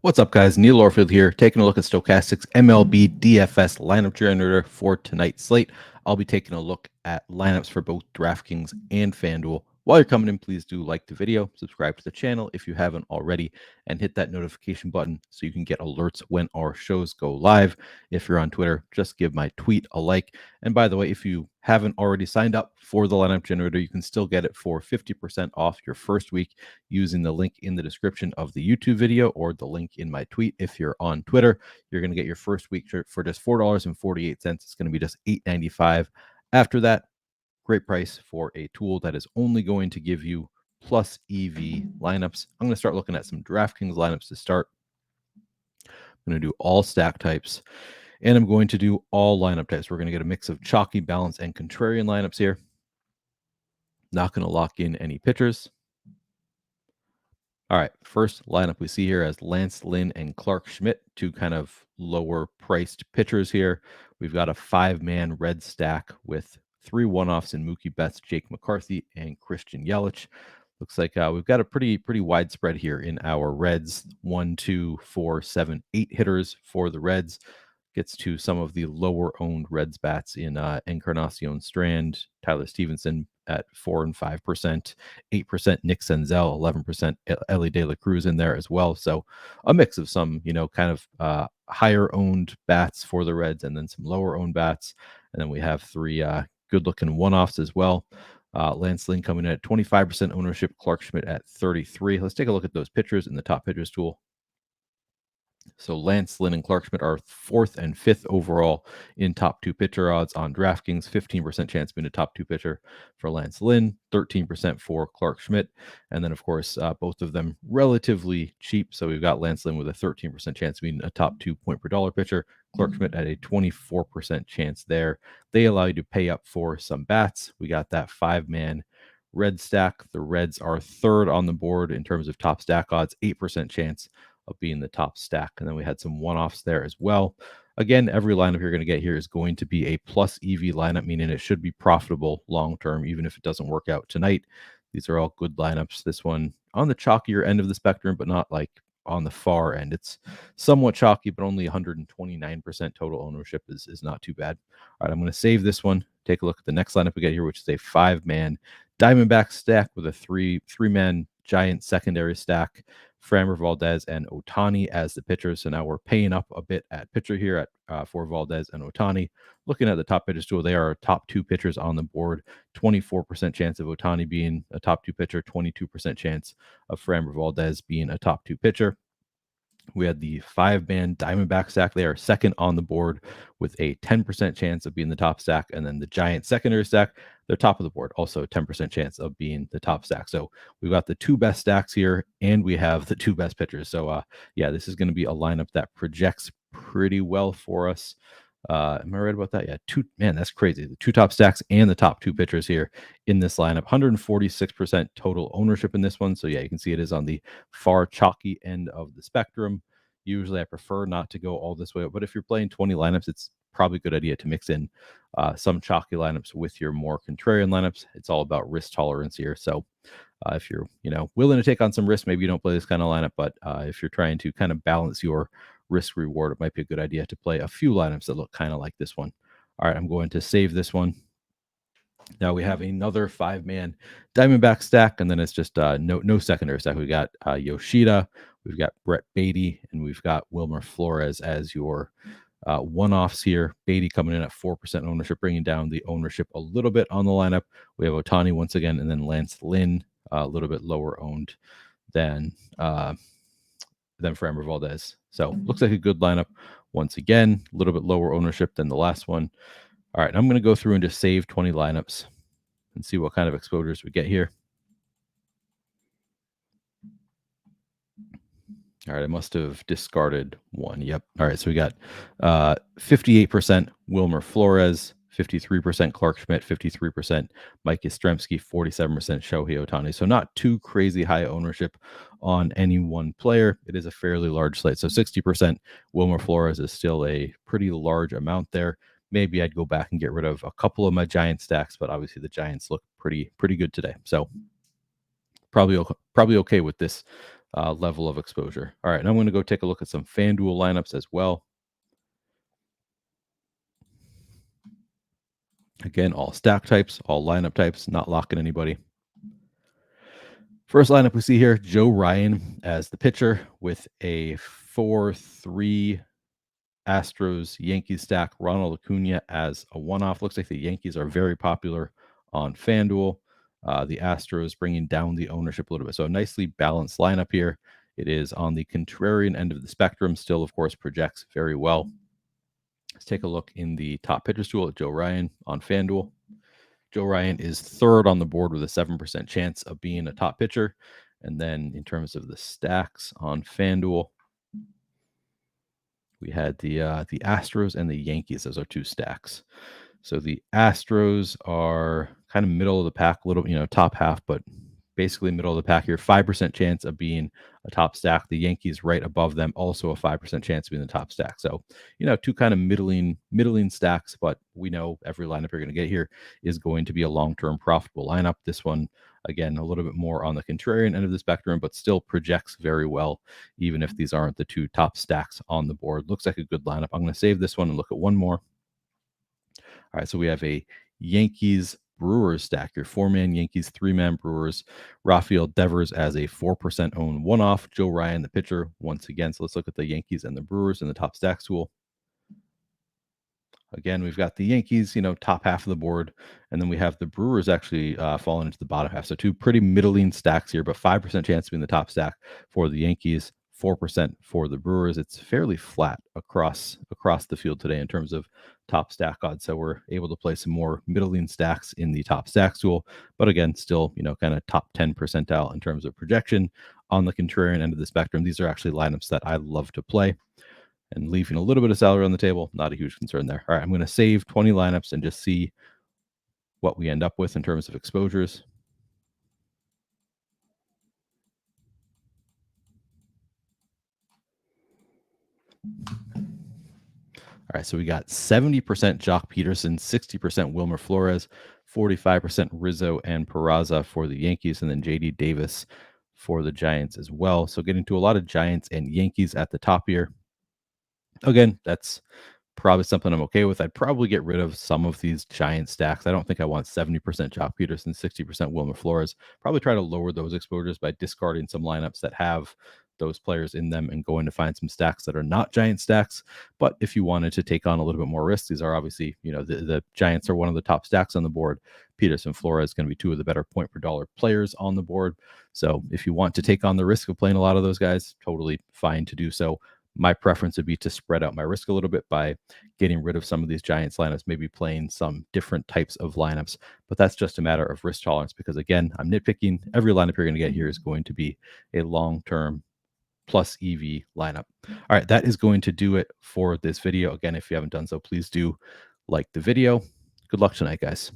What's up, guys? Neil Orfield here, taking a look at Stokastic's MLB DFS Lineup Generator for tonight's slate. I'll be taking a look at lineups for both DraftKings and FanDuel. While you're coming in, please do like the video, subscribe to the channel if you haven't already, and hit that notification button so you can get alerts when our shows go live. If you're on Twitter, just give my tweet a like. And by the way, if you haven't already signed up for the Lineup Generator, you can still get it for 50% off your first week using the link in the description of the YouTube video or the link in my tweet. If you're on Twitter, you're going to get your first week for just $4.48. It's going to be just $8.95. After that, great price for a tool that is only going to give you plus EV lineups. I'm going to start looking at some DraftKings lineups to start. I'm going to do all stack types, and I'm going to do all lineup types. We're going to get a mix of chalky, balanced, and contrarian lineups here. Not going to lock in any pitchers. All right, first lineup we see here as Lance Lynn and Clark Schmidt, two kind of lower priced pitchers here. We've got a 5-man red stack with 3 one-offs in Mookie Betts, Jake McCarthy, and Christian Yelich. Looks like we've got a pretty widespread here in our Reds. 1, 2, 4, 7, 8 hitters for the Reds. Gets to some of the lower-owned Reds bats in Encarnacion Strand, Tyler Stevenson at 4 and 5%, 8% Nick Senzel, 11% Ellie De La Cruz in there as well. So a mix of some, kind of higher-owned bats for the Reds and then some lower-owned bats. And then we have 3 good-looking one-offs as well. Lance Lynn coming in at 25% ownership, Clark Schmidt at 33%. Let's take a look at those pitchers in the top pitchers tool. So Lance Lynn and Clark Schmidt are 4th and 5th overall in top 2 pitcher odds on DraftKings. 15% chance being a top 2 pitcher for Lance Lynn, 13% for Clark Schmidt. And then, of course, both of them relatively cheap. So we've got Lance Lynn with a 13% chance being a top 2 point per dollar pitcher. Clark Schmidt at a 24% chance there. They allow you to pay up for some bats. We got that 5-man red stack. The Reds are 3rd on the board in terms of top stack odds, 8% chance of being the top stack. And then we had some one-offs there as well. Again, every lineup you're going to get here is going to be a plus EV lineup, meaning it should be profitable long-term, even if it doesn't work out tonight. These are all good lineups. This one on the chalkier end of the spectrum, but not like on the far end. It's somewhat chalky, but only 129% total ownership is not too bad. All right, I'm going to save this one. Take a look at the next lineup we get here, which is a 5-man Diamondback stack with a three-man giant secondary stack. Framber, Valdez, and Ohtani as the pitchers. So now we're paying up a bit at pitcher here for Valdez and Ohtani. Looking at the top pitchers tool, they are top 2 pitchers on the board. 24% chance of Ohtani being a top 2 pitcher, 22% chance of Framber Valdez being a top 2 pitcher. We had the 5-man Diamondback stack. They are 2nd on the board with a 10% chance of being the top stack. And then the giant secondary stack, they're top of the board, also 10% chance of being the top stack. So we've got the 2 best stacks here, and we have the 2 best pitchers. So yeah, this is going to be a lineup that projects pretty well for us. Am I right about that? Yeah, man, that's crazy. The 2 top stacks and the top 2 pitchers here in this lineup. 146% total ownership in this one. So yeah, you can see it is on the far chalky end of the spectrum. Usually I prefer not to go all this way, but if you're playing 20 lineups, it's probably a good idea to mix in some chalky lineups with your more contrarian lineups. It's all about risk tolerance here. So if you're, willing to take on some risk, maybe you don't play this kind of lineup, but if you're trying to kind of balance your risk reward, it might be a good idea to play a few lineups that look kind of like this one. All right, I'm going to save this one. Now we have another 5-man Diamondback stack, and then it's just no secondary stack. We got Yoshida, we've got Brett Beatty, and we've got Wilmer Flores as your one-offs here. Beatty coming in at 4% ownership, bringing down the ownership a little bit on the lineup. We have Ohtani once again, and then Lance Lynn, a little bit lower owned than Framber Valdez. So looks like a good lineup. Once again, a little bit lower ownership than the last one. All right, I'm going to go through and just save 20 lineups and see what kind of exposures we get here. All right, I must have discarded one. Yep. All right, so we got 58% Wilmer Flores, 53% Clark Schmidt, 53% Mike Yastrzemski, 47% Shohei Ohtani. So not too crazy high ownership on any one player. It is a fairly large slate. So 60% Wilmer Flores is still a pretty large amount there. Maybe I'd go back and get rid of a couple of my Giant stacks, but obviously the Giants look pretty good today. So probably okay with this level of exposure. All right, and I'm going to go take a look at some FanDuel lineups as well. Again, all stack types, all lineup types, not locking anybody. First lineup we see here, Joe Ryan as the pitcher with a 4-3 Astros Yankees stack. Ronald Acuna as a one-off. Looks like the Yankees are very popular on FanDuel. The Astros bringing down the ownership a little bit. So a nicely balanced lineup here. It is on the contrarian end of the spectrum. Still, of course, projects very well. Let's take a look in the top pitchers tool at Joe Ryan on FanDuel. Joe Ryan is third on the board with a 7% chance of being a top pitcher. And then in terms of the stacks on FanDuel, we had the Astros and the Yankees as our two stacks. So the Astros are kind of middle of the pack, a little, top half, but basically middle of the pack here. 5% chance of being a top stack. The Yankees right above them, also a 5% chance of being the top stack. So, two kind of middling stacks, but we know every lineup you're going to get here is going to be a long-term profitable lineup. This one, again, a little bit more on the contrarian end of the spectrum, but still projects very well, even if these aren't the two top stacks on the board. Looks like a good lineup. I'm going to save this one and look at one more. All right, so we have a Yankees Brewers stack, your 4-man Yankees, 3-man Brewers. Rafael Devers as a 4% owned one-off. Joe Ryan, the pitcher, once again. So let's look at the Yankees and the Brewers in the top stacks tool. Again, we've got the Yankees, top half of the board, and then we have the Brewers actually falling into the bottom half. So two pretty middling stacks here, but 5% chance to be in the top stack for the Yankees, 4% for the Brewers. It's fairly flat across the field today in terms of top stack odds. So we're able to play some more middling stacks in the top stacks tool, but again, still, kind of top 10 percentile in terms of projection on the contrarian end of the spectrum. These are actually lineups that I love to play. And leaving a little bit of salary on the table, not a huge concern there. All right, I'm going to save 20 lineups and just see what we end up with in terms of exposures. All right, so we got 70% Jock Peterson, 60% Wilmer Flores, 45% Rizzo and Peraza for the Yankees, and then JD Davis for the Giants as well. So getting to a lot of Giants and Yankees at the top here. Again, that's probably something I'm okay with. I'd probably get rid of some of these Giant stacks. I don't think I want 70% Jock Peterson, 60% Wilmer Flores. Probably try to lower those exposures by discarding some lineups that have those players in them and going to find some stacks that are not Giant stacks. But if you wanted to take on a little bit more risk, these are obviously, the Giants are one of the top stacks on the board. Peterson, Flores going to be two of the better point per dollar players on the board. So if you want to take on the risk of playing a lot of those guys, totally fine to do so. My preference would be to spread out my risk a little bit by getting rid of some of these Giants lineups, maybe playing some different types of lineups. But that's just a matter of risk tolerance because, again, I'm nitpicking. Every lineup you're going to get here is going to be a long-term plus EV lineup. All right, that is going to do it for this video. Again, if you haven't done so, please do like the video. Good luck tonight, guys.